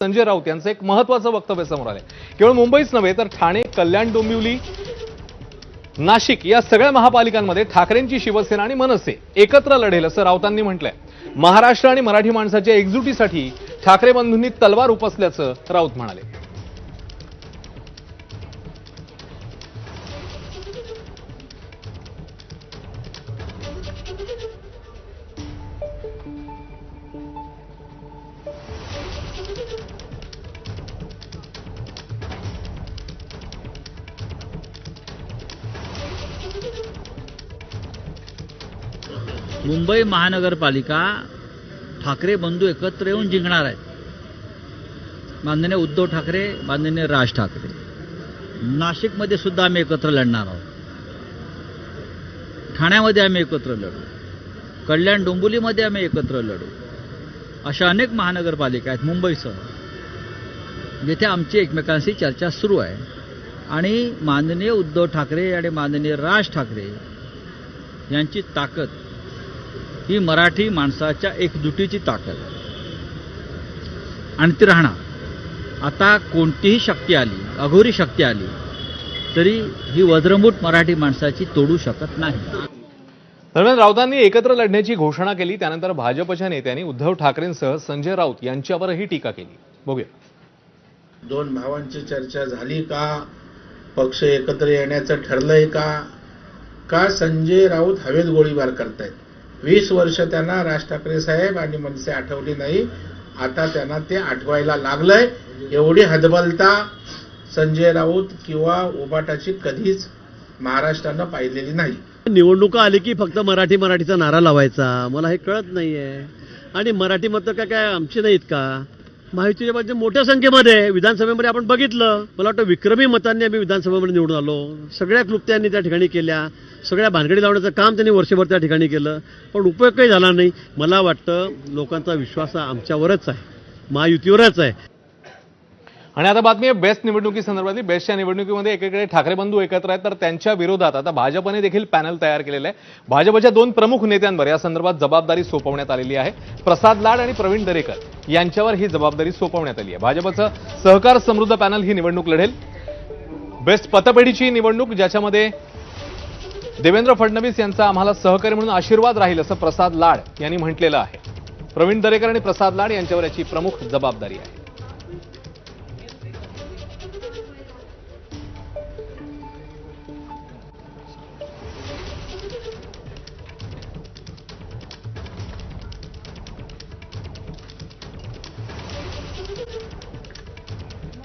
संजय राऊत यांचं एक महत्त्वाचं वक्तव्य समोर आलंय। केवळ मुंबईच नव्हे तर ठाणे, कल्याण, डोंबिवली, नाशिक या सगळ्या महापालिकांमध्ये ठाकरेंची शिवसेना आणि मनसे एकत्र लढेल असं राऊतांनी म्हटलंय। महाराष्ट्र आणि मराठी माणसाच्या एकजुटीसाठी ठाकरे बंधूंनी तलवार उपसल्याचं राऊत म्हणाले। मुंबई महानगरपालिका ठाकरे बंधू एकत्र येऊन जिंकणार आहेत। माननीय उद्धव ठाकरे, माननीय राज ठाकरे। नाशिकमध्ये सुद्धा आम्ही एकत्र लढणार आहोत। ठाण्यामध्ये आम्ही एकत्र लढू, कल्याण डोंबिवलीमध्ये आम्ही एकत्र लढू। अशा अनेक महानगरपालिका आहेत मुंबईसह, जिथे आमची एकमेकांशी चर्चा सुरू आहे आणि माननीय उद्धव ठाकरे आणि माननीय राज ठाकरे यांची ताकद ही मराठी माणसाच्या एकजुटीची ताकद आहे आणि ती राहणार। आता कोणतीही शक्ती आली, अघोरी शक्ती आली तरी ही वज्रमूठ मराठी माणसाची तोडू शकत नाही। दरम्यान राऊतांनी एकत्र लढण्याची घोषणा केली, त्यानंतर भाजपच्या नेत्यांनी उद्धव ठाकरेंसह संजय राऊत यांच्यावरही टीका केली। बघूया। दोन भावांची चर्चा झाली का? पक्ष एकत्र येण्याचं ठरलंय का संजय राऊत हवेत गोळीबार करतायत? 20 वर्ष त्यांना राज ठाकरे साहेब आणि मनसे आठवली नाही, आता त्यांना ते आठवायला लागलंय। एवढी हतबलता संजय राऊत किंवा उबाटाची कधीच महाराष्ट्रानं पाहिलेली नाही। निवडणुका आली की फक्त मराठीचा नारा लावायचा, मला हे कळत नाहीये। आणि मराठी मतं काय आमची नाहीत का? माहितीच्या बाबतीत मोठ्या संख्येमध्ये विधानसभेमध्ये आपण बघितलं, मला वाटतं विक्रमी मतांनी आम्ही विधानसभेमध्ये निवडून आलो। सगळ्या क्लुप्त्यांनी त्या ठिकाणी केल्या, सगळ्या भानगडी लावण्याचं काम त्यांनी वर्षभर त्या ठिकाणी केलं, पण उपयोग काही झाला नाही। मला वाटतं लोकांचा विश्वास आमच्यावरच आहे, महायुतीवरच आहे। आणि आता बातमी आहे बेस्ट निवडणुकीसंदर्भातली। बेस्टच्या निवडणुकीमध्ये एकीकडे ठाकरे बंधू एकत्र आहेत, तर त्यांच्या विरोधात आता भाजपने देखील पॅनल तयार केलेलं आहे। भाजपच्या 2 प्रमुख नेत्यांवर या संदर्भात जबाबदारी सोपवण्यात आलेली आहे। प्रसाद लाड आणि प्रवीण दरेकर यांच्यावर ही जबाबदारी सोपवण्यात आली आहे। भाजपचं सहकार समृद्ध पॅनल ही निवडणूक लढेल। बेस्ट पतपेढीची निवडणूक, ज्याच्यामध्ये देवेंद्र फडणवीस यांचा आम्हाला सहकारी म्हणून आशीर्वाद राहील असं प्रसाद लाड यांनी म्हटलेलं आहे। प्रवीण दरेकर आणि प्रसाद लाड यांच्यावर याची प्रमुख जबाबदारी आहे।